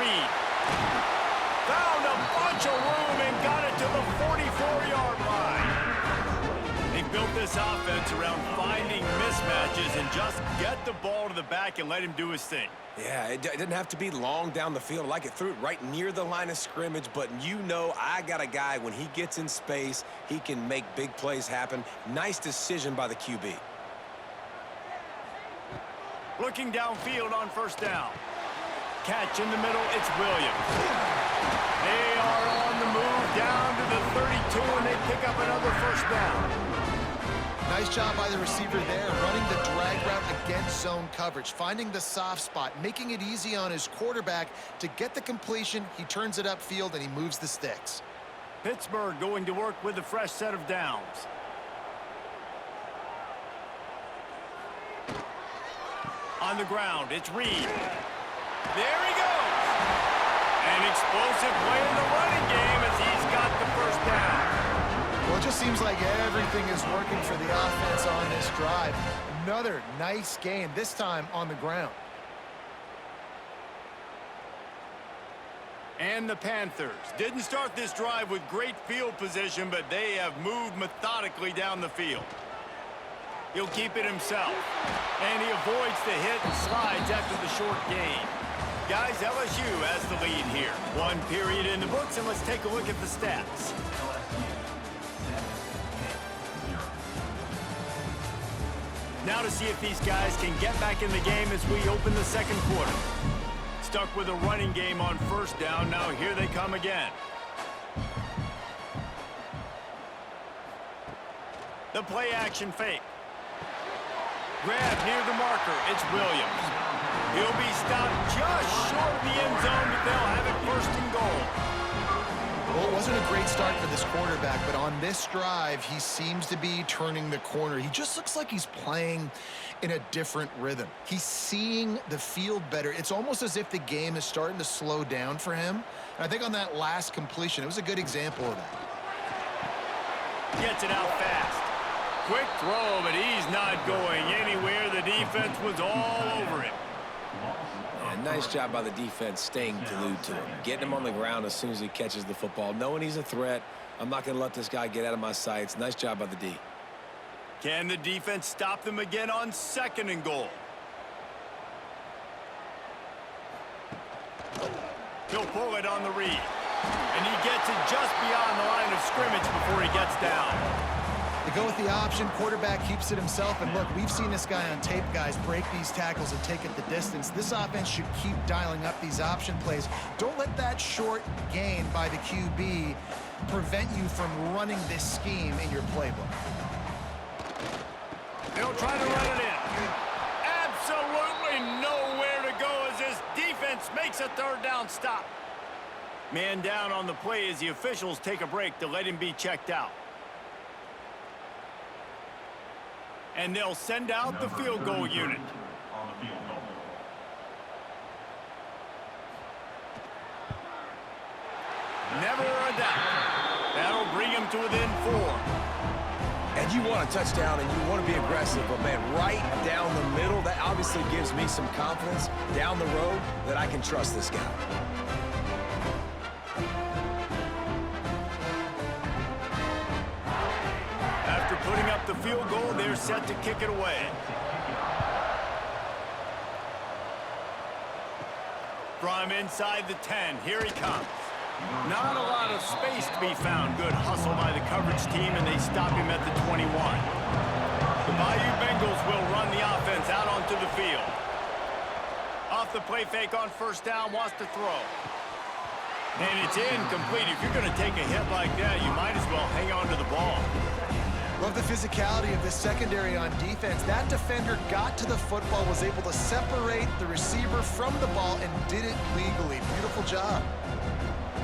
read. Found a bunch of room and got it to the 44-yard line. They built this offense around finding mismatches and just get the ball to the back and let him do his thing. Yeah, it didn't have to be long down the field. Like it threw it right near the line of scrimmage, but you know I got a guy, when he gets in space, he can make big plays happen. Nice decision by the QB. Looking downfield on first down. Catch in the middle, it's Williams. They are on the move down to the 32, and they pick up another first down. Nice job by the receiver there, running the drag route against zone coverage, finding the soft spot, making it easy on his quarterback to get the completion. He turns it upfield, and he moves the sticks. Pittsburgh going to work with a fresh set of downs. On the ground, it's Reed. There he goes. An explosive play in the running game as he's got the first down. Well, it just seems like everything is working for the offense on this drive. Another nice gain, this time on the ground. And the Panthers didn't start this drive with great field position, but they have moved methodically down the field. He'll keep it himself, and he avoids the hit and slides after the short gain. Guys, LSU has the lead here. One period in the books, and let's take a look at the stats. Now to see if these guys can get back in the game as we open the second quarter. Stuck with a running game on first down. Now here they come again. The play action fake. Grab near the marker. It's Williams. He'll be stopped just short of the end zone, but they'll have it first and goal. Well, it wasn't a great start for this quarterback, but on this drive, he seems to be turning the corner. He just looks like he's playing in a different rhythm. He's seeing the field better. It's almost as if the game is starting to slow down for him. And I think on that last completion, it was a good example of that. Gets it out fast. Quick throw, but he's not going anywhere. The defense was all over him. And nice job by the defense staying glued to him. Getting him on the ground as soon as he catches the football. Knowing he's a threat, I'm not going to let this guy get out of my sights. Nice job by the D. Can the defense stop them again on second and goal? He'll pull it on the read. And he gets it just beyond the line of scrimmage before he gets down. They go with the option. Quarterback keeps it himself. And look, we've seen this guy on tape, guys, break these tackles and take it the distance. This offense should keep dialing up these option plays. Don't let that short gain by the QB prevent you from running this scheme in your playbook. They'll try to run it in. Absolutely nowhere to go as this defense makes a third down stop. Man down on the play as the officials take a break to let him be checked out. And they'll send out the field goal unit. Never a doubt. That'll bring him to within 4. And you want a touchdown and you want to be aggressive, but man, right down the middle, that obviously gives me some confidence down the road that I can trust this guy. After putting up the field goal, they're set to kick it away. From inside the 10, here he comes. Not a lot of space to be found. Good hustle by the coverage team, and they stop him at the 21. The Bayou Bengals will run the offense out onto the field. Off the play fake on first down, wants to throw. And it's incomplete. If you're going to take a hit like that, you might as well hang on to the ball. Love the physicality of the secondary on defense. That defender got to the football, was able to separate the receiver from the ball, and did it legally. Beautiful job.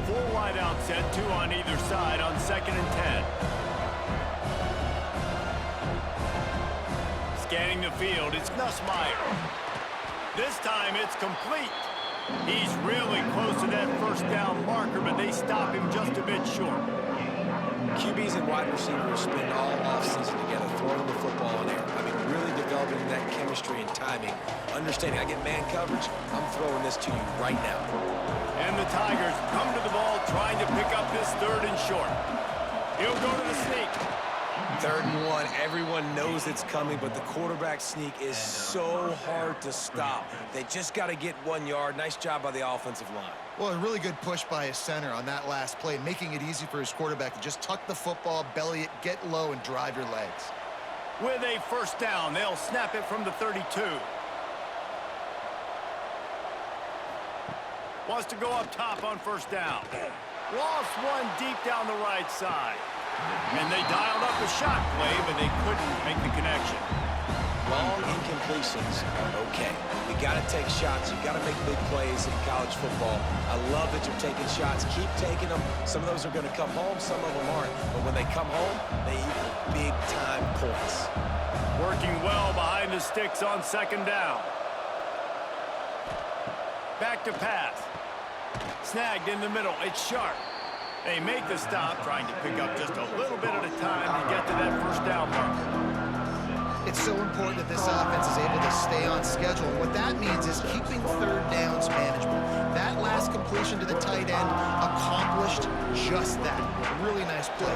4 wide out set, 2 on either side on 2nd and 10. Scanning the field, it's Nussmeier. This time it's complete. He's really close to that first down marker, but they stop him just a bit short. QBs and wide receivers spend all offseason together throwing the football in air. I mean, really developing that chemistry and timing. Understanding I get man coverage, I'm throwing this to you right now. And the Tigers come to the ball trying to pick up this 3rd and short. He'll go to the sneak. 3rd and 1. Everyone knows it's coming, but the quarterback sneak is so hard to stop. They just got to get 1 yard. Nice job by the offensive line. Well, a really good push by his center on that last play, making it easy for his quarterback to just tuck the football, belly it, get low, and drive your legs. With a 1st down, they'll snap it from the 32. Wants to go up top on 1st down. Lost one deep down the right side. And they dialed up a shot play, but they couldn't make the connection. Long incompletions are okay. You got to take shots. You got to make big plays in college football. I love that you're taking shots. Keep taking them. Some of those are going to come home. Some of them aren't. But when they come home, they equal big-time points. Working well behind the sticks on 2nd down. Back to pass. Snagged in the middle. It's Sharp. They make the stop, trying to pick up just a little bit at a time to get to that 1st down marker. It's so important that this offense is able to stay on schedule. And what that means is keeping 3rd downs manageable. That last completion to the tight end accomplished just that. Really nice play.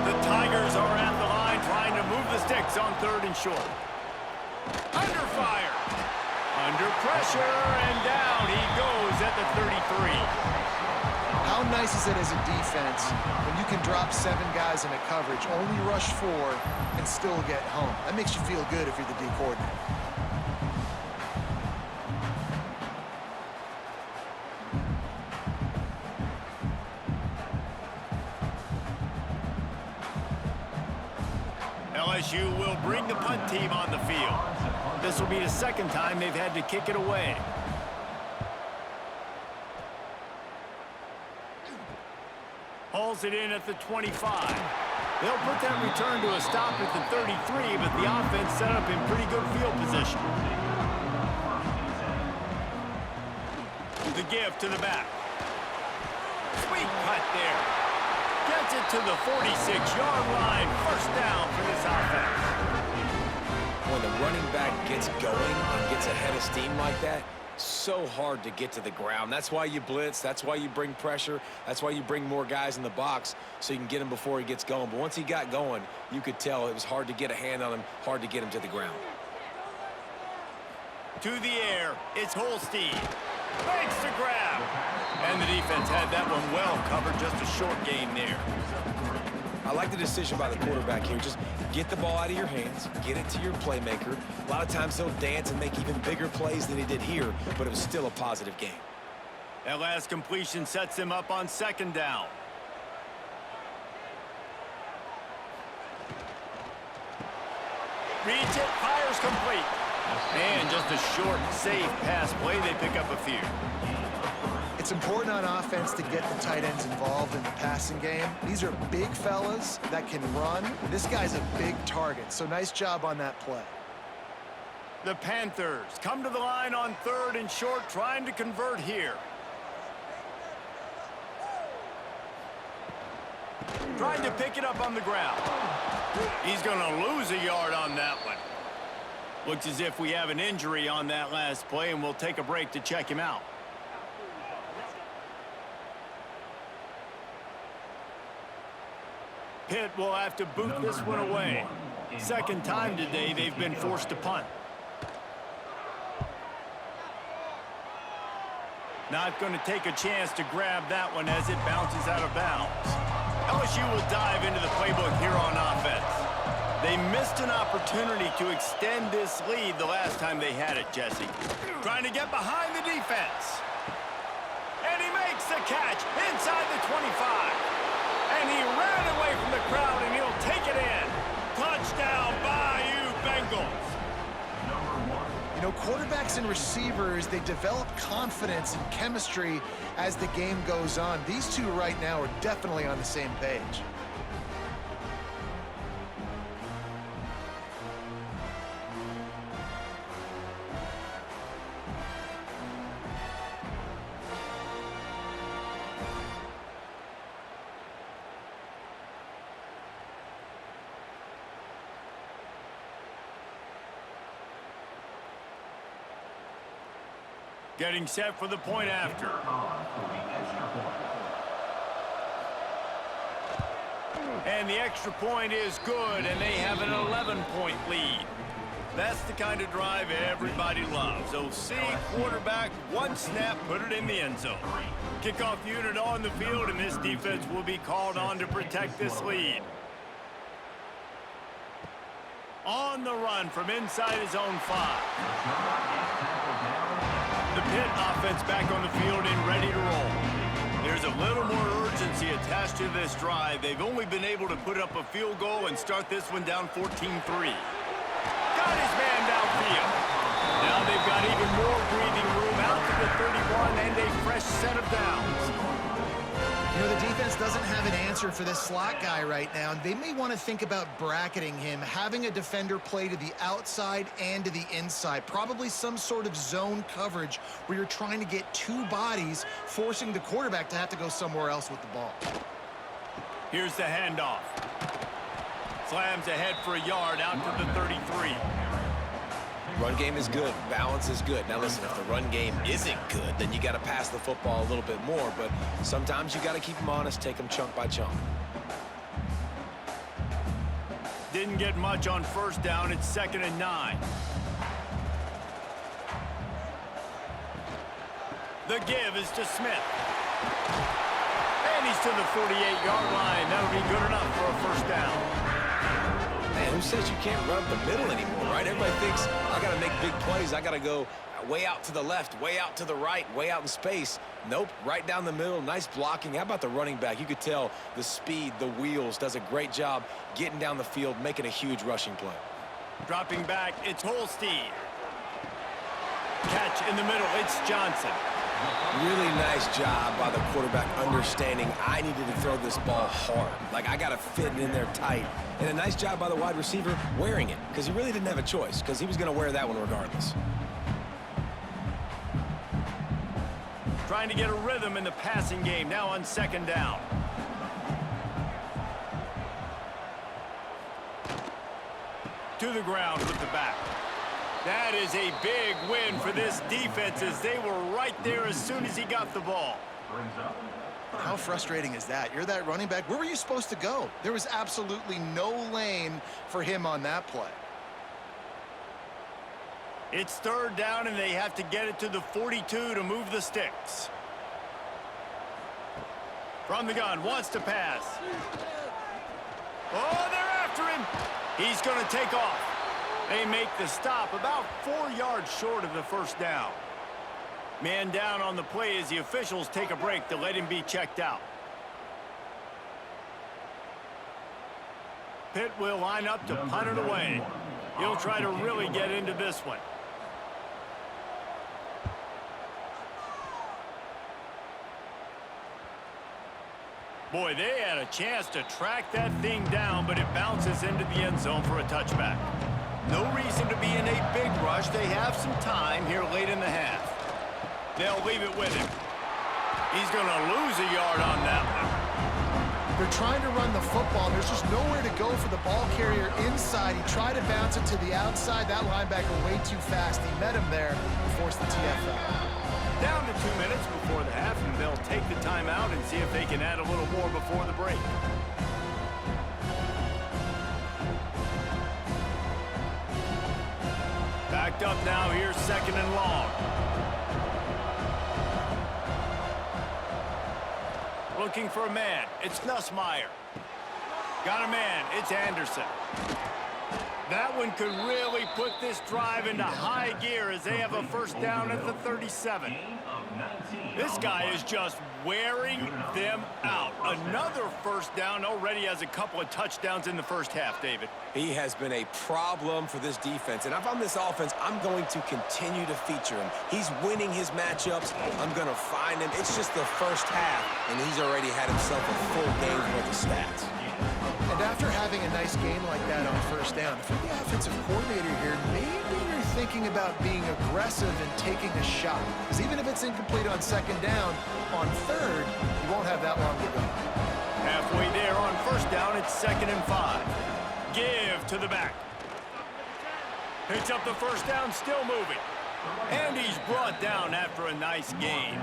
The Tigers are at the line trying to move the sticks on 3rd and short. Under fire. Under pressure, and down he goes at the 33. How nice is it as a defense when you can drop 7 guys in a coverage, only rush 4, and still get home? That makes you feel good if you're the D coordinator. LSU will bring the punt team on the field. This will be the 2nd time they've had to kick it away. Hauls it in at the 25. They'll put that return to a stop at the 33, but the offense set up in pretty good field position. The give to the back. Sweet cut there. Gets it to the 46-yard line. 1st down for this offense. When the running back gets going and gets ahead of steam like that, so hard to get to the ground. That's why you blitz. That's why you bring pressure. That's why you bring more guys in the box so you can get him before he gets going. But once he got going, you could tell it was hard to get a hand on him, hard to get him to the ground. To the air, it's Holstein. Makes the grab. And the defense had that one well covered, just a short gain there. I like the decision by the quarterback here. Just get the ball out of your hands, get it to your playmaker. A lot of times he'll dance and make even bigger plays than he did here, but it was still a positive game. That last completion sets him up on 2nd down. Reads it, fires complete. And just a short, safe pass play. They pick up a few. It's important on offense to get the tight ends involved in the passing game. These are big fellas that can run. This guy's a big target, so nice job on that play. The Panthers come to the line on 3rd and short, trying to convert here. Trying to pick it up on the ground. He's going to lose a yard on that one. Looks as if we have an injury on that last play, and we'll take a break to check him out. Pitt will have to boot this one away. 2nd time today they've been forced to punt. Not going to take a chance to grab that one as it bounces out of bounds. LSU will dive into the playbook here on offense. They missed an opportunity to extend this lead the last time they had it, Jesse. Trying to get behind the defense. And he makes the catch inside the 25. And he ran away from the crowd, and he'll take it in. Touchdown, Bayou Bengals. You know, quarterbacks and receivers, they develop confidence and chemistry as the game goes on. These two right now are definitely on the same page. Getting set for the point after. And the extra point is good, and they have an 11-point lead. That's the kind of drive everybody loves. OC, quarterback, one snap, put it in the end zone. Kickoff unit on the field, and this defense will be called on to protect this lead. On the run from inside his own 5. The Pitt offense back on the field and ready to roll. There's a little more urgency attached to this drive. They've only been able to put up a field goal and start this one down 14-3. Got his man downfield. Now they've got even more breathing room out to the 31 and a fresh set of downs. You know, the defense doesn't have an answer for this slot guy right now. They may want to think about bracketing him, having a defender play to the outside and to the inside. Probably some sort of zone coverage where you're trying to get 2 bodies, forcing the quarterback to have to go somewhere else with the ball. Here's the handoff. Slams ahead for a yard out to the 33. Run game is good. Balance is good. Now listen, if the run game isn't good, then you got to pass the football a little bit more. But sometimes you got to keep them honest, take them chunk by chunk. Didn't get much on first down. It's 2nd and 9. The give is to Smith. And he's to the 48-yard line. That'll be good enough for a first down. Man, who says you can't run up the middle anymore, right? Everybody thinks, I got to make big plays. I got to go way out to the left, way out to the right, way out in space. Nope, right down the middle. Nice blocking. How about the running back? You could tell the speed, the wheels, does a great job getting down the field, making a huge rushing play. Dropping back, it's Holstein. Catch in the middle, it's Johnson. Really nice job by the quarterback understanding I needed to throw this ball hard. Like, I got to fit it in there tight. And a nice job by the wide receiver wearing it, because he really didn't have a choice, because he was going to wear that one regardless. Trying to get a rhythm in the passing game, now on 2nd down. To the ground with the back. That is a big win for this defense as they were right there as soon as he got the ball. How frustrating is that? You're that running back. Where were you supposed to go? There was absolutely no lane for him on that play. It's 3rd down, and they have to get it to the 42 to move the sticks. From the gun, wants to pass. Oh, they're after him. He's going to take off. They make the stop about 4 yards short of the first down. Man down on the play as the officials take a break to let him be checked out. Pitt will line up to punt it away. He'll try to really get into this one. Boy, they had a chance to track that thing down, but it bounces into the end zone for a touchback. No reason to be in a big rush. They have some time here late in the half. They'll leave it with him. He's going to lose a yard on that one. They're trying to run the football. There's just nowhere to go for the ball carrier inside. He tried to bounce it to the outside. That linebacker way too fast. He met him there and forced the TFL. Down to 2 minutes before the half, and they'll take the timeout and see if they can add a little more before the break. Backed up now here, 2nd and long. Looking for a man. It's Nussmeier. Got a man. It's Anderson. That one could really put this drive into high gear as they have a first down at the 37. This guy is just wearing them out. Another first down, already has a couple of touchdowns in the first half, David. He has been a problem for this defense. And if I'm this offense, I'm going to continue to feature him. He's winning his matchups. I'm going to find him. It's just the first half, and he's already had himself a full game's worth of stats. And after having a nice game like that on first down, for the offensive coordinator here, maybe you're thinking about being aggressive and taking a shot. Because even if it's incomplete on 2nd down, on 3rd, you won't have that long to go. Halfway there on first down, it's 2nd and 5. Give to the back. Picks up the first down, still moving. And he's brought down after a nice gain.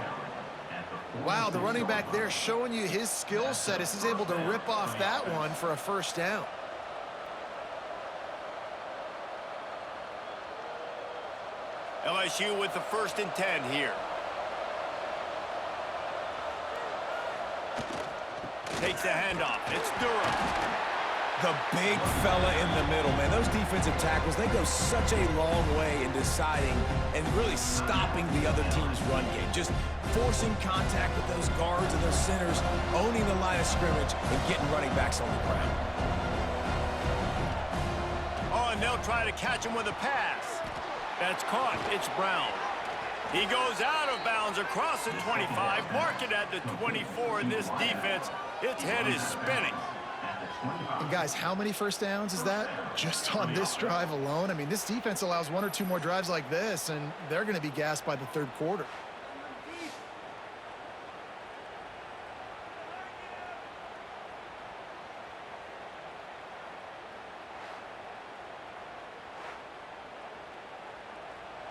Wow, the running back there showing you his skill set as he's able to rip off that one for a first down. LSU with the 1st and 10 here. Takes the handoff. It's Durham. The big fella in the middle, man. Those defensive tackles, they go such a long way in deciding and really stopping the other team's run game. Just forcing contact with those guards and those centers, owning the line of scrimmage, and getting running backs on the ground. Oh, and they'll try to catch him with a pass. That's caught. It's Brown. He goes out of bounds across the 25, mark it at the 24, and this defense, its head is spinning. And guys, how many first downs is that just on this drive alone? I mean, this defense allows 1 or 2 more drives like this, and they're going to be gassed by the 3rd quarter.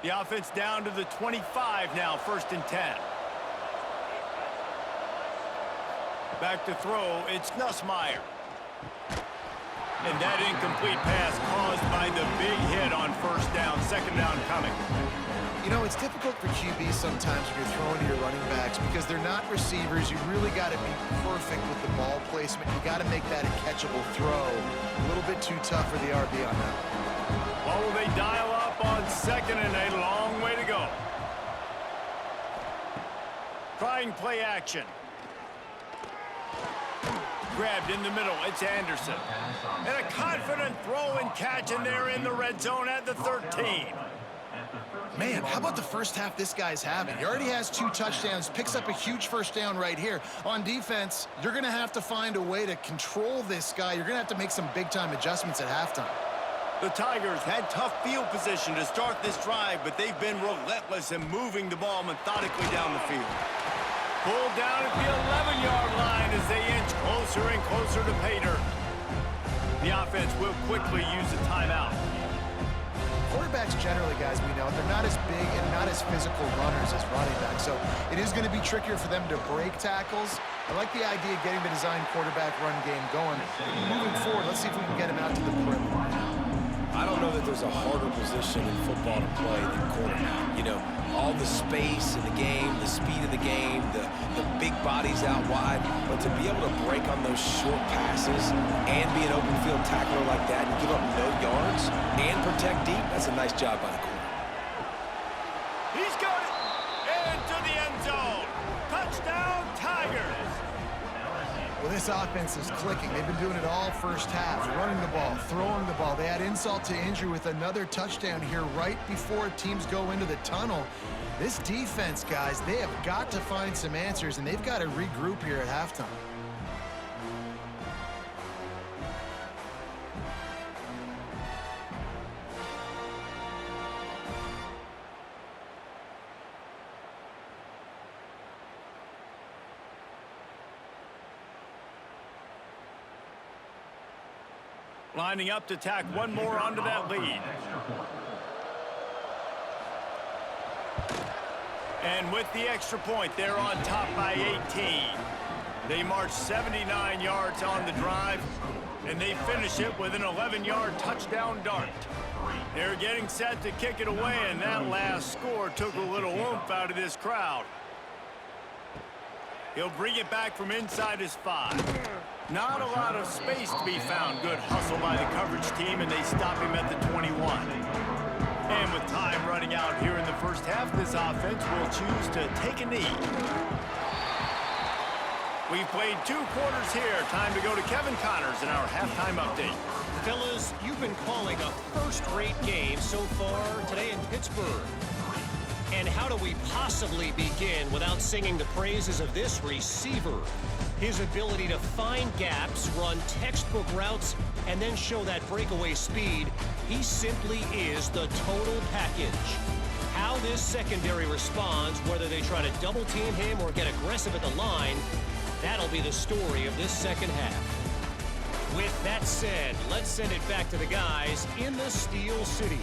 The offense down to the 25 now, 1st and 10. Back to throw, it's Nussmeier. And that incomplete pass caused by the big hit on 1st down, 2nd down coming. You know, it's difficult for QBs sometimes when you're throwing to your running backs because they're not receivers. You really got to be perfect with the ball placement. You got to make that a catchable throw. A little bit too tough for the RB on that. Well, will they dial up on 2nd and a long way to go? Trying play action. Grabbed in the middle, it's Anderson. And a confident throw and catch, and they're in the red zone at the 13. Man, how about the first half this guy's having? He already has 2 touchdowns, picks up a huge 1st down right here. On defense, you're going to have to find a way to control this guy. You're going to have to make some big-time adjustments at halftime. The Tigers had tough field position to start this drive, but they've been relentless in moving the ball methodically down the field. Pulled down at the 11-yard line as they inch closer and closer to pay dirt. The offense will quickly use a timeout. Quarterbacks generally, guys, we know, they're not as big and not as physical runners as running backs, so it is going to be trickier for them to break tackles. I like the idea of getting the design quarterback run game going. Moving forward, let's see if we can get him out to the perimeter. I don't know that there's a harder position in football to play than quarterback. You know, all the space in the game, the speed of the game, the big bodies out wide. But to be able to break on those short passes and be an open field tackler like that and give up no yards and protect deep, that's a nice job by the corner. He's got it into the end zone. Touchdown, Tigers. Well, this offense is clicking. They've been doing it all first half, running the ball, throwing the ball. They had insult to injury with another touchdown here right before teams go into the tunnel. This defense, guys, they have got to find some answers, and they've got to regroup here at halftime. Lining up to tack one more onto that lead. And with the extra point, they're on top by 18. They march 79 yards on the drive, and they finish it with an 11-yard touchdown dart. They're getting set to kick it away, and that last score took a little oomph out of this crowd. He'll bring it back from inside his 5. Not a lot of space to be found. Good hustle by the coverage team, and they stop him at the 21. And with time running out here in the first half, this offense will choose to take a knee. We've played 2 quarters here. Time to go to Kevin Connors in our halftime update. Fellas, you've been calling a first-rate game so far today in Pittsburgh. And how do we possibly begin without singing the praises of this receiver? His ability to find gaps, run textbook routes, and then show that breakaway speed. He simply is the total package. How this secondary responds, whether they try to double-team him or get aggressive at the line, that'll be the story of this second half. With that said, let's send it back to the guys in the Steel City.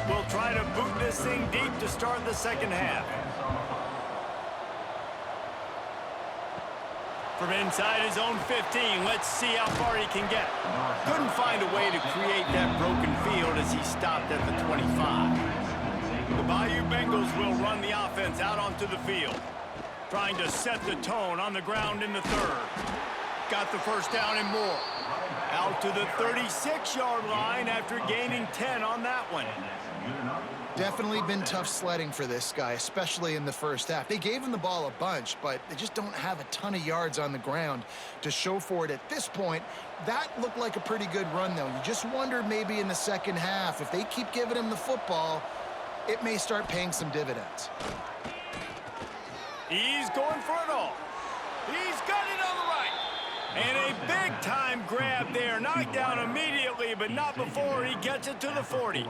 will try to boot this thing deep to start the second half. From inside his own 15, let's see how far he can get. Couldn't find a way to create that broken field as he stopped at the 25. The Bayou Bengals will run the offense out onto the field, trying to set the tone on the ground in the third. Got the first down and more. Out to the 36-yard line after gaining 10 on that one. Definitely been tough sledding for this guy, especially in the first half. They gave him the ball a bunch, but they just don't have a ton of yards on the ground to show for it at this point. That looked like a pretty good run, though. You just wonder maybe in the second half, if they keep giving him the football, it may start paying some dividends. He's going for it all. He's got it on the right. And a big-time grab there. Knocked down immediately, but not before he gets it to the 40.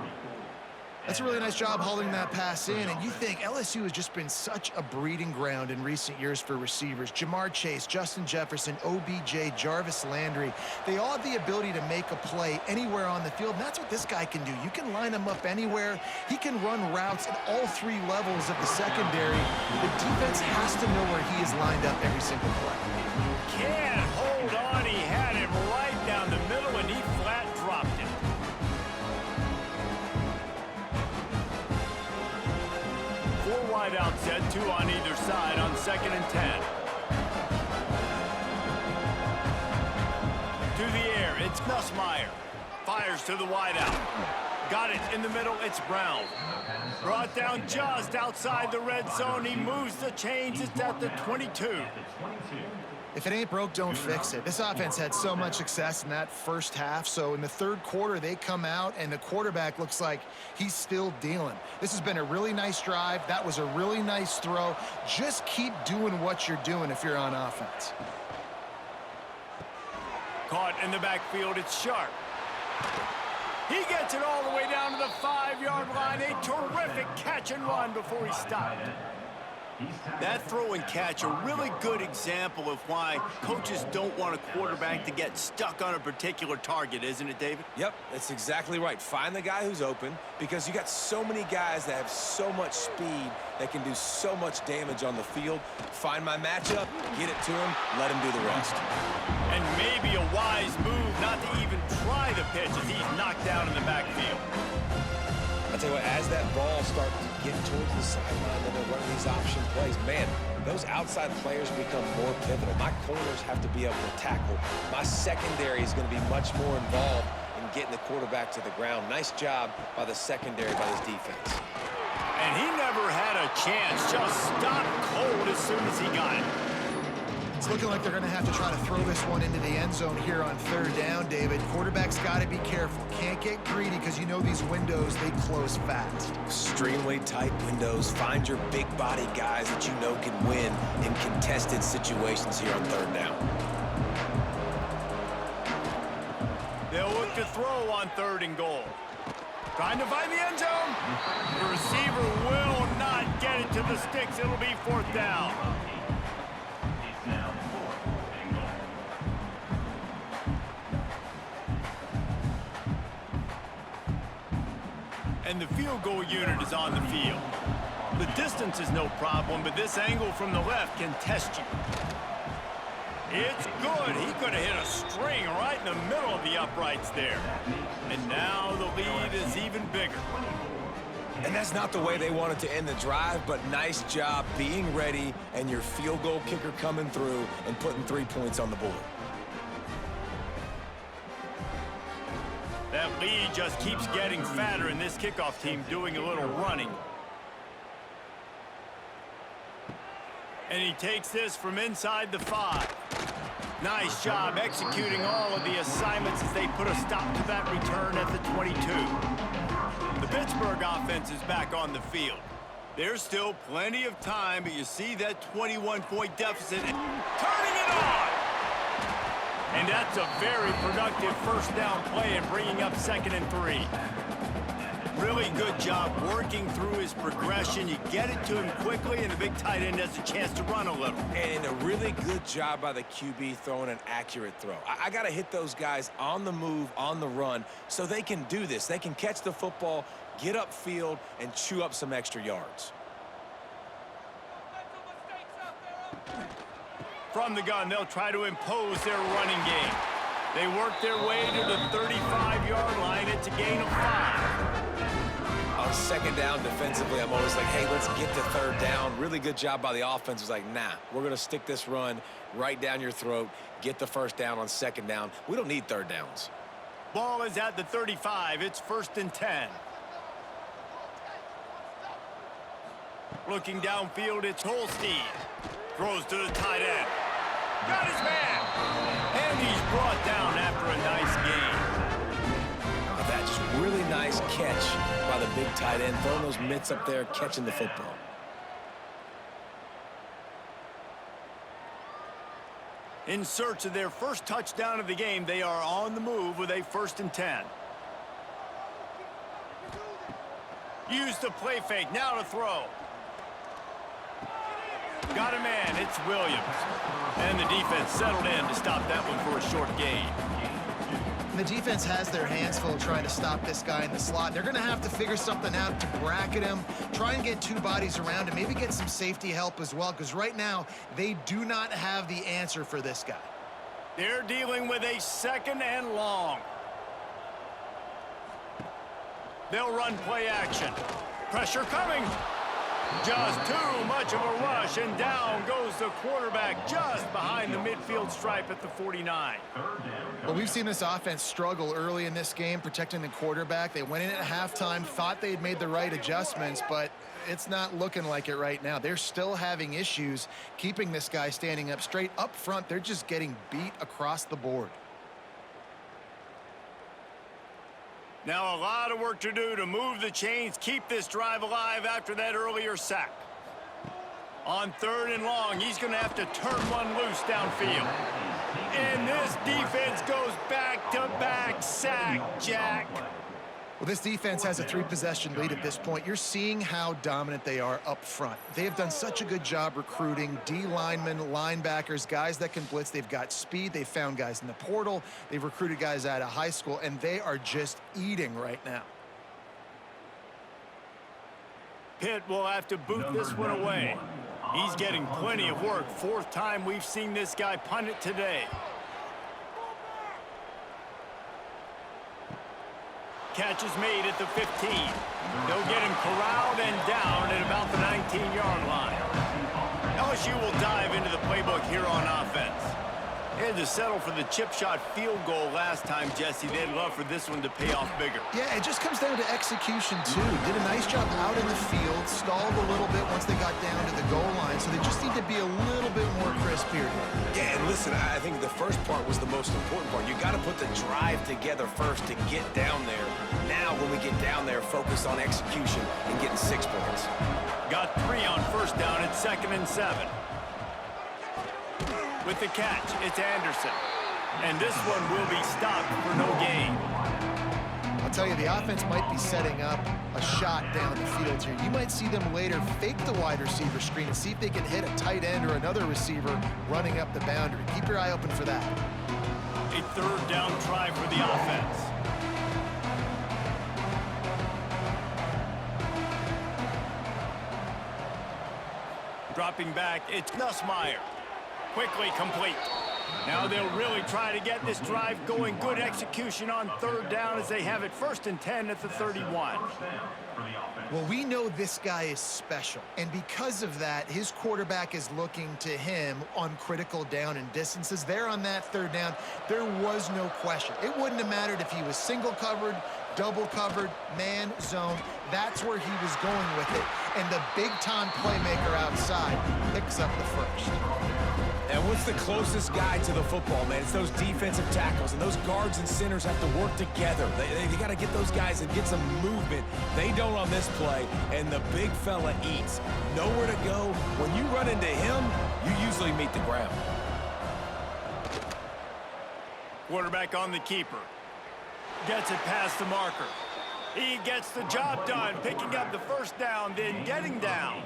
That's a really nice job hauling that pass in, and you think LSU has just been such a breeding ground in recent years for receivers. Jamar Chase, Justin Jefferson, OBJ, Jarvis Landry, they all have the ability to make a play anywhere on the field, and that's what this guy can do. You can line him up anywhere. He can run routes at all three levels of the secondary. The defense has to know where he is lined up every single play. Can't hold on. He had him right down the middle, and he flat dropped it. Four wide out set, two on either side on 2nd and 10. To the air, it's Nussmeier. Fires to the wide out. Got it in the middle, it's Brown. Brought down just outside the red zone. He moves the chains, it's at the 22. If it ain't broke, don't fix it. This offense had so much success in that first half, so in the third quarter, they come out, and the quarterback looks like he's still dealing. This has been a really nice drive. That was a really nice throw. Just keep doing what you're doing if you're on offense. Caught in the backfield, it's Sharp. He gets it all the way down to the 5-yard line. A terrific catch and run before he stopped. That throw and catch, a really good example of why coaches don't want a quarterback to get stuck on a particular target, isn't it, David? Yep, that's exactly right. Find the guy who's open, because you got so many guys that have so much speed that can do so much damage on the field. Find my matchup, get it to him, let him do the rest. And maybe a wise move not to even try the pitch as he's knocked down in the backfield. I tell you what, as that ball starts to get towards the sideline, then they're running these option plays. Man, those outside players become more pivotal. My corners have to be able to tackle. My secondary is going to be much more involved in getting the quarterback to the ground. Nice job by the secondary, by his defense. And he never had a chance. Just stopped cold as soon as he got it. It's looking like they're going to have to try to throw this one into the end zone here on third down, David. Quarterback's got to be careful. Can't get greedy because you know these windows, they close fast. Extremely tight windows. Find your big body guys that you know can win in contested situations here on third down. They'll look to throw on 3rd and goal. Trying to find the end zone. The receiver will not get it to the sticks. It'll be 4th down. And the field goal unit is on the field. The distance is no problem, but this angle from the left can test you. It's good. He could have hit a string right in the middle of the uprights there. And now the lead is even bigger. And that's not the way they wanted to end the drive, but nice job being ready and your field goal kicker coming through and putting 3 points on the board. That lead just keeps getting fatter, and this kickoff team doing a little running. And he takes this from inside the 5. Nice job executing all of the assignments as they put a stop to that return at the 22. The Pittsburgh offense is back on the field. There's still plenty of time, but you see that 21-point deficit turning it on. And that's a very productive first down play and bringing up 2nd and 3. Really good job working through his progression. You get it to him quickly, and the big tight end has a chance to run a little. And a really good job by the QB throwing an accurate throw. I got to hit those guys on the move, on the run, so they can do this. They can catch the football, get upfield, and chew up some extra yards. From the gun, they'll try to impose their running game. They work their way to the 35-yard line. It's a gain of 5. On second down defensively, I'm always like, hey, let's get to third down. Really good job by the offense. It's like, nah, we're going to stick this run right down your throat, get the first down on second down. We don't need third downs. Ball is at the 35. It's 1st and 10. Looking downfield, it's Holstein. Throws to the tight end. Got his man. And he's brought down after a nice gain. Oh, that's just really nice catch by the big tight end. Throwing those mitts up there, catching the football. In search of their first touchdown of the game, they are on the move with a 1st and 10. Use the play fake. Now to throw. Got a man. It's Williams. And the defense settled in to stop that one for a short gain. The defense has their hands full trying to stop this guy in the slot. They're going to have to figure something out to bracket him, try and get 2 bodies around him, maybe get some safety help as well, because right now they do not have the answer for this guy. They're dealing with a 2nd and long. They'll run play action. Pressure coming. Just too much of a rush, and down goes the quarterback just behind the midfield stripe at the 49. Well, we've seen this offense struggle early in this game protecting the quarterback. They went in at halftime, thought they had made the right adjustments, but it's not looking like it right now. They're still having issues keeping this guy standing up straight. Up front, they're just getting beat across the board. Now a lot of work to do to move the chains, keep this drive alive after that earlier sack. On 3rd and long, he's going to have to turn one loose downfield. And this defense goes back-to-back sack, Jack. Well, this defense has a 3-possession lead at this point. You're seeing how dominant they are up front. They have done such a good job recruiting D-linemen, linebackers, guys that can blitz. They've got speed. They've found guys in the portal. They've recruited guys out of high school, and they are just eating right now. Pitt will have to boot this one away. He's getting plenty of work. 4th time we've seen this guy punt it today. Catch is made at the 15. They'll get him corralled and down at about the 19-yard line. LSU will dive into the playbook here on offense. They had to settle for the chip shot field goal last time, Jesse. They'd love for this one to pay off bigger. Yeah, it just comes down to execution, too. Did a nice job out in the field, stalled a little bit once they got down to the goal line, so they just need to be a little bit more crisp here. Yeah, and listen, I think the first part was the most important part. You got to put the drive together first to get down there. Now, when we get down there, focus on execution and getting 6 points. Got 3 on 1st down at 2nd and 7. With the catch, it's Anderson. And this one will be stopped for no gain. I'll tell you, the offense might be setting up a shot down the field here. You might see them later fake the wide receiver screen and see if they can hit a tight end or another receiver running up the boundary. Keep your eye open for that. A 3rd down try for the offense. Dropping back, it's Nussmeier. Quickly complete. Now they'll really try to get this drive going. Good execution on 3rd down as they have it 1st and 10 at the 31. Well, we know this guy is special, and because of that, his quarterback is looking to him on critical down and distances. There on that 3rd down, there was no question. It wouldn't have mattered if he was single covered, double covered, man, zone. That's where he was going with it, and the big-time playmaker outside picks up the first. And what's the closest guy to the football, man? It's those defensive tackles, and those guards and centers have to work together. They got to get those guys and get some movement. They don't on this play, and the big fella eats. Nowhere to go. When you run into him, you usually meet the ground. Quarterback on the keeper. Gets it past the marker. He gets the job done, picking up the first down, then getting down.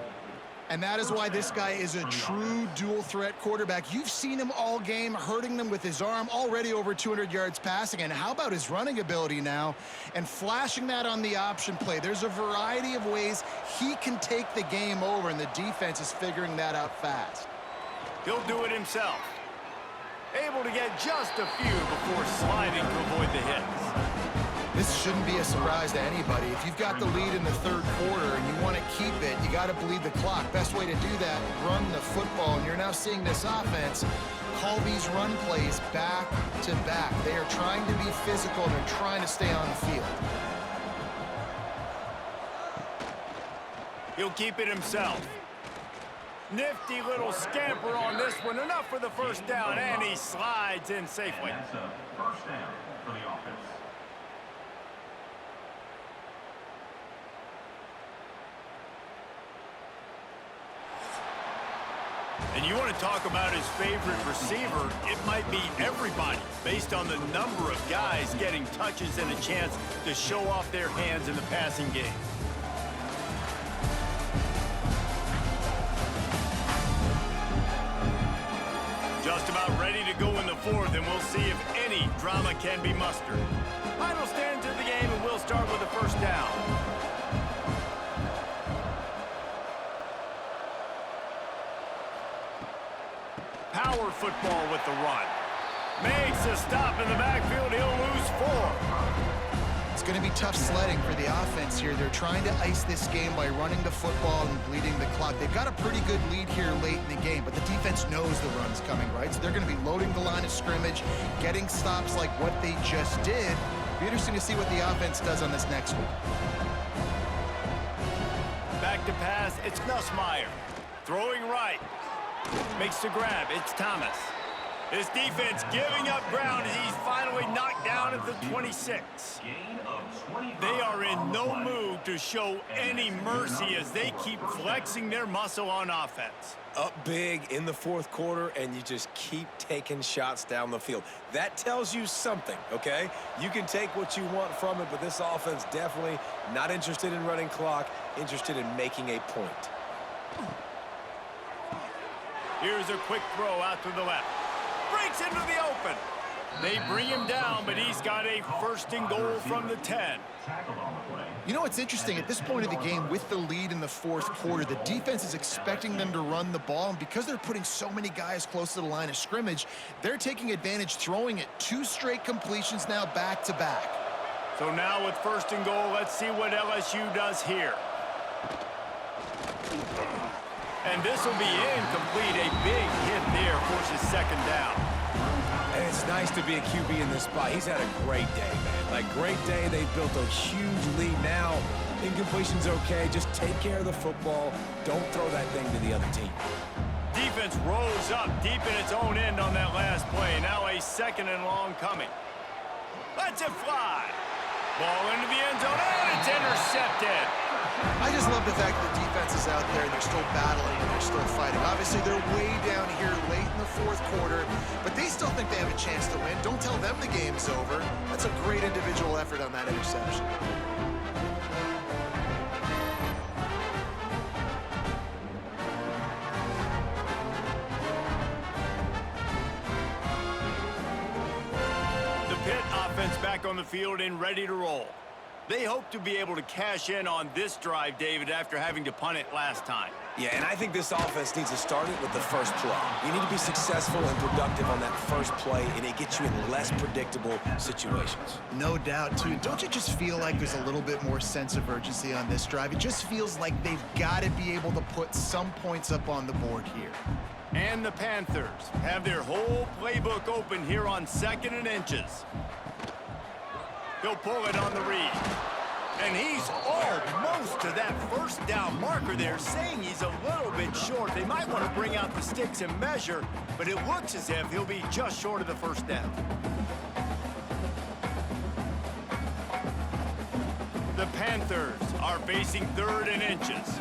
And that is why this guy is a true dual-threat quarterback. You've seen him all game, hurting them with his arm, already over 200 yards passing. And how about his running ability now? And flashing that on the option play. There's a variety of ways he can take the game over, and the defense is figuring that out fast. He'll do it himself. Able to get just a few before sliding to avoid the hits. This shouldn't be a surprise to anybody. If you've got the lead in the third quarter and you want to keep it, you got to bleed the clock. Best way to do that, run the football. And you're now seeing this offense call these run plays back to back. They are trying to be physical, and they're trying to stay on the field. He'll keep it himself. Nifty little scamper on this one. Enough for the first down, and he slides in safely. That's a first down for the offense. And you want to talk about his favorite receiver, it might be everybody, based on the number of guys getting touches and a chance to show off their hands in the passing game. Just about ready to go in the fourth, and we'll see if any drama can be mustered. Final stand to the game, and we'll start with the first down. Power football with the run. Makes a stop in the backfield. He'll lose 4. It's going to be tough sledding for the offense here. They're trying to ice this game by running the football and bleeding the clock. They've got a pretty good lead here late in the game, but the defense knows the run's coming, right? So they're going to be loading the line of scrimmage, getting stops like what they just did. Be interesting to see what the offense does on this next one. Back to pass. It's Nussmeier. Throwing right. Makes the grab. It's Thomas. His defense giving up ground as he's finally knocked down at the 26. They are in no mood to show any mercy as they keep flexing their muscle on offense. Up big in the fourth quarter, and you just keep taking shots down the field. That tells you something, okay? You can take what you want from it, but this offense definitely not interested in running clock, interested in making a point. Here's a quick throw out to the left. Breaks into the open. They bring him down, but he's got a first and goal from the 10. You know what's interesting? At this point of the game, with the lead in the fourth quarter, the defense is expecting them to run the ball, and because they're putting so many guys close to the line of scrimmage, they're taking advantage, throwing it 2 straight completions now back to back. So now with first and goal, let's see what LSU does here. And this will be incomplete. A big hit there forces second down. And it's nice to be a QB in this spot. He's had a great day, man. Like, great day. They've built a huge lead now. Incompletion's okay. Just take care of the football. Don't throw that thing to the other team. Defense rolls up deep in its own end on that last play. Now a second and long coming. Lets it fly. Ball into the end zone, and it's intercepted. I just love the fact that the defense is out there and they're still battling and they're still fighting. Obviously, they're way down here late in the fourth quarter, but they still think they have a chance to win. Don't tell them the game's over. That's a great individual effort on that interception. The Pitt offense back on the field and ready to roll. They hope to be able to cash in on this drive, David, after having to punt it last time. Yeah, and I think this offense needs to start it with the first play. You need to be successful and productive on that first play, and it gets you in less predictable situations. No doubt, too. Don't you just feel like there's a little bit more sense of urgency on this drive? It just feels like they've got to be able to put some points up on the board here. And the Panthers have their whole playbook open here on 2nd and inches. He'll pull it on the read. And he's almost to that first down marker there, saying he's a little bit short. They might want to bring out the sticks and measure, but it looks as if he'll be just short of the first down. The Panthers are facing 3rd and inches.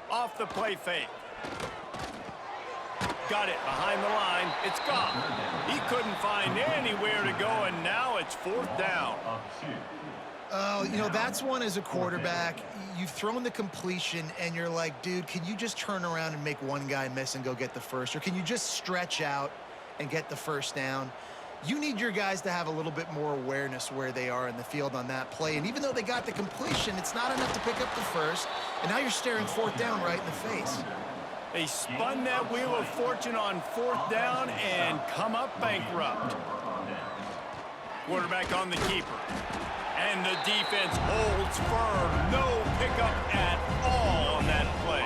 Off the play fake. Got it behind the line. It's gone. He couldn't find anywhere to go, and now it's 4th down. Oh, you know, that's one as a quarterback. You've thrown the completion, and you're like, dude, can you just turn around and make one guy miss and go get the first? Or can you just stretch out and get the first down? You need your guys to have a little bit more awareness where they are in the field on that play. And even though they got the completion, it's not enough to pick up the first. And now you're staring 4th down right in the face. They spun that wheel of fortune on 4th down and come up bankrupt. Quarterback on the keeper. And the defense holds firm. No pickup at all on that play.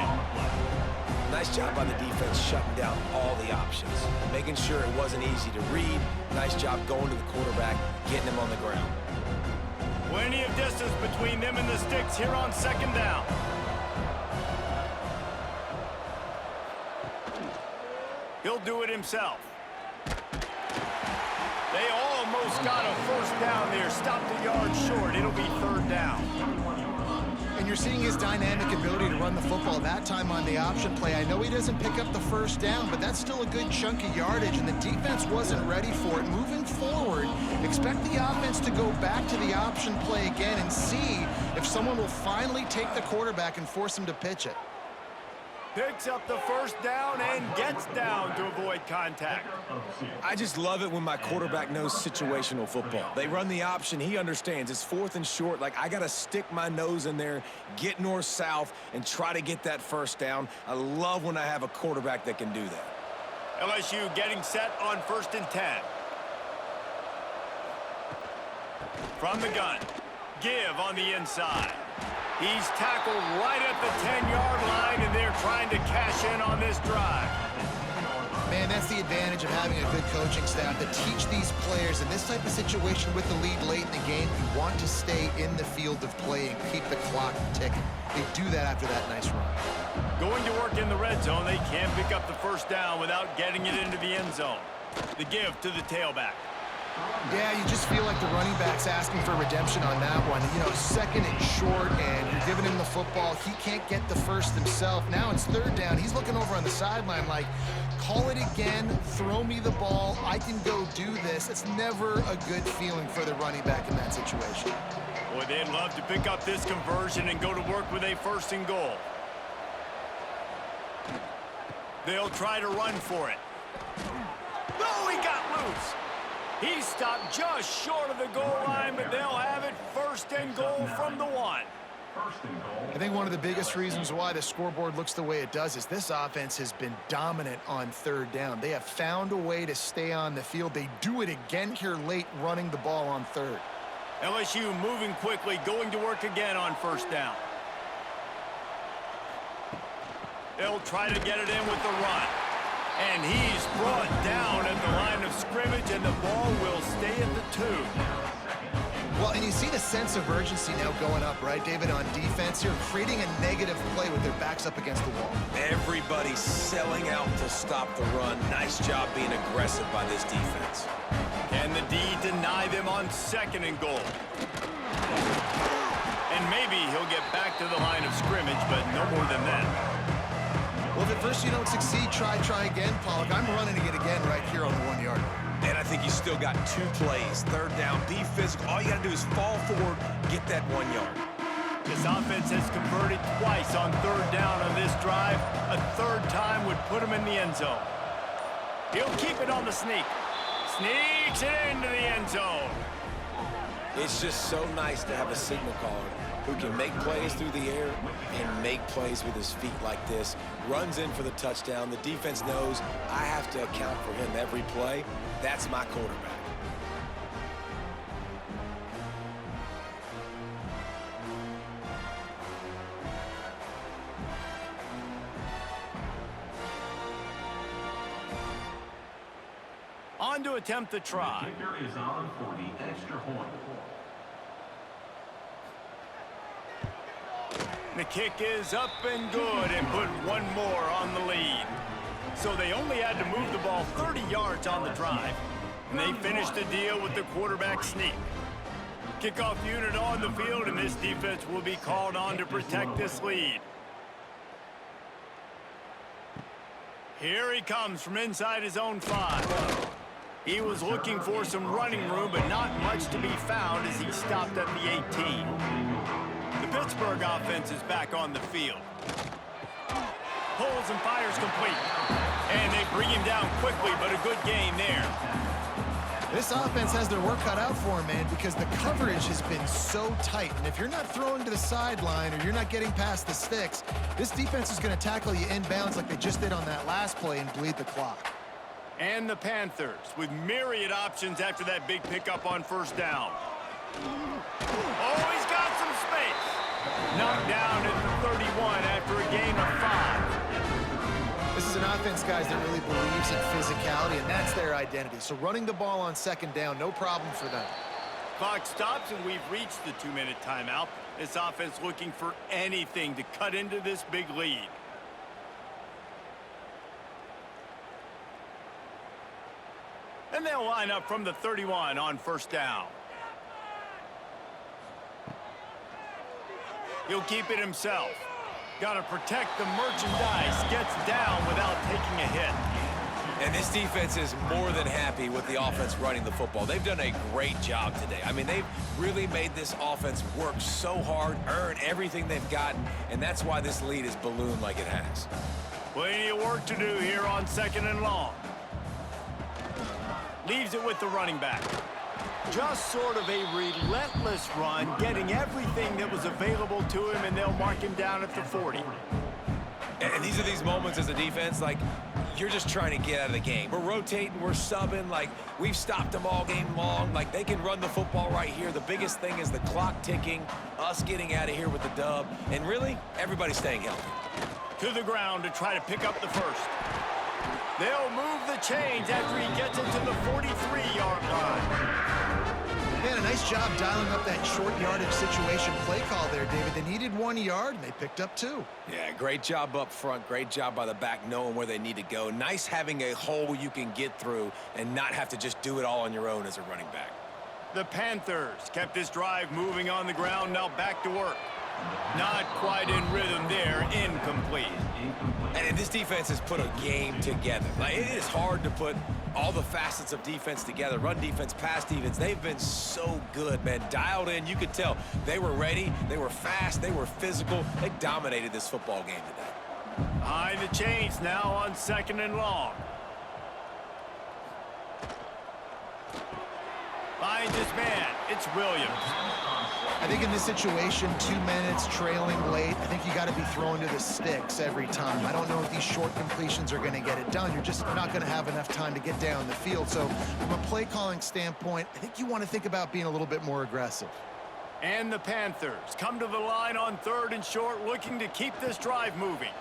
Nice job by the defense shutting down all the options, making sure it wasn't easy to read. Nice job going to the quarterback, getting him on the ground. Plenty of distance between them and the sticks here on 2nd down. He'll do it himself. They almost got a 1st down there. Stopped a yard short. It'll be 3rd down. And you're seeing his dynamic ability to run the football that time on the option play. I know he doesn't pick up the 1st down, but that's still a good chunk of yardage, and the defense wasn't ready for it. Moving forward, expect the offense to go back to the option play again and see if someone will finally take the quarterback and force him to pitch it. Picks up the 1st down and gets down to avoid contact. I just love it when my quarterback knows situational football. They run the option. He understands. It's 4th and short. Like, I got to stick my nose in there, get north-south, and try to get that 1st down. I love when I have a quarterback that can do that. LSU getting set on 1st and 10. From the gun. Give on the inside. He's tackled right at the 10-yard line, and they're trying to cash in on this drive. Man, that's the advantage of having a good coaching staff to teach these players in this type of situation with the lead late in the game. You want to stay in the field of play and keep the clock ticking. They do that after that nice run. Going to work in the red zone, they can't pick up the 1st down without getting it into the end zone. The give to the tailback. Yeah, you just feel like the running back's asking for redemption on that one. You know, 2nd and short, and you're giving him the football. He can't get the first himself. Now it's 3rd down. He's looking over on the sideline like, call it again, throw me the ball, I can go do this. It's never a good feeling for the running back in that situation. Boy, they'd love to pick up this conversion and go to work with a 1st and goal. They'll try to run for it. No, he got loose. He stopped just short of the goal line, but they'll have it 1st and goal from the 1. I think one of the biggest reasons why the scoreboard looks the way it does is this offense has been dominant on 3rd down. They have found a way to stay on the field. They do it again here late, running the ball on 3rd. LSU moving quickly, going to work again on 1st down. They'll try to get it in with the run. And he's brought down at the line of scrimmage, and the ball will stay at the 2. Well, and you see the sense of urgency now going up, right, David, on defense here, creating a negative play with their backs up against the wall. Everybody's selling out to stop the run. Nice job being aggressive by this defense. Can the D deny them on 2nd and goal? And maybe he'll get back to the line of scrimmage, but no more than that. Well, if at first you don't succeed, try again, Pollock. I'm running it again right here on the 1-yard line. And I think you still got 2 plays. 3rd down, be physical. All you got to do is fall forward, get that 1 yard. This offense has converted twice on 3rd down on this drive. A 3rd time would put him in the end zone. He'll keep it on the sneak. Sneaks it into the end zone. It's just so nice to have a signal caller who can make plays through the air and make plays with his feet like this. Runs in for the touchdown. The defense knows I have to account for him every play. That's my quarterback. On to attempt the try. Kicker is on for the extra point. The kick is up and good and put one more on the lead. So they only had to move the ball 30 yards on the drive, and they finished the deal with the quarterback sneak. Kickoff unit on the field, and this defense will be called on to protect this lead. Here he comes from inside his own 5. He was looking for some running room, but not much to be found as he stopped at the 18. The Pittsburgh offense is back on the field. Pulls and fires complete. And they bring him down quickly, but a good gain there. This offense has their work cut out for them, man, because the coverage has been so tight. And if you're not throwing to the sideline or you're not getting past the sticks, this defense is going to tackle you inbounds like they just did on that last play and bleed the clock. And the Panthers with myriad options after that big pickup on first down. Oh, he's got some space. Knocked down at the 31 after a gain of 5. This is an offense, guys, that really believes in physicality, and that's their identity. So running the ball on second down, no problem for them. Clock stops, and we've reached the 2-minute timeout. This offense looking for anything to cut into this big lead. And they'll line up from the 31 on first down. He'll keep it himself. Got to protect the merchandise. Gets down without taking a hit. And this defense is more than happy with the offense running the football. They've done a great job today. I mean, they've really made this offense work so hard, earn everything they've gotten, and that's why this lead is ballooned like it has. Plenty of work to do here on 2nd and long. Leaves it with the running back. Just sort of a relentless run, getting everything that was available to him, and they'll mark him down at the 40. And these are these moments as a defense, like, you're just trying to get out of the game. We're rotating, we're subbing, like, we've stopped them all game long. Like, they can run the football right here. The biggest thing is the clock ticking, us getting out of here with the dub, and really, everybody staying healthy. To the ground to try to pick up the first. They'll move the chains after he gets into the 43-yard line. Man, a nice job dialing up that short yardage situation play call there, David. They needed 1 yard, and they picked up 2. Yeah, great job up front. Great job by the back knowing where they need to go. Nice having a hole you can get through and not have to just do it all on your own as a running back. The Panthers kept this drive moving on the ground, now back to work. Not quite in rhythm there, incomplete. And this defense has put a game together. Like, it is hard to put all the facets of defense together. Run defense, pass defense. They've been so good, man. Dialed in. You could tell they were ready. They were fast. They were physical. They dominated this football game today. Behind the chains now on 2nd and long. Finds his man. It's Williams. I think in this situation, 2 minutes, trailing late, I think you got to be throwing to the sticks every time. I don't know if these short completions are going to get it done. You're just not going to have enough time to get down the field. So from a play calling standpoint, I think you want to think about being a little bit more aggressive. And the Panthers come to the line on 3rd and short, looking to keep this drive moving.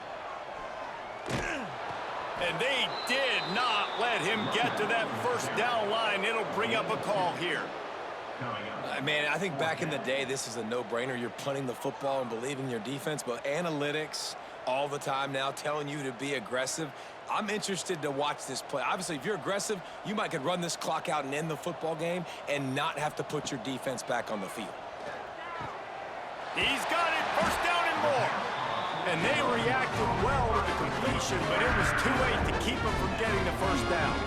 And they did not let him get to that first down line. It'll bring up a call here. Man, I think back in the day, this is a no-brainer. You're punting the football and believing in your defense, but analytics all the time now telling you to be aggressive. I'm interested to watch this play. Obviously, if you're aggressive, you might could run this clock out and end the football game and not have to put your defense back on the field. He's got it, first down and more. And they reacted well to the completion, but it was too late to keep him from getting the first down.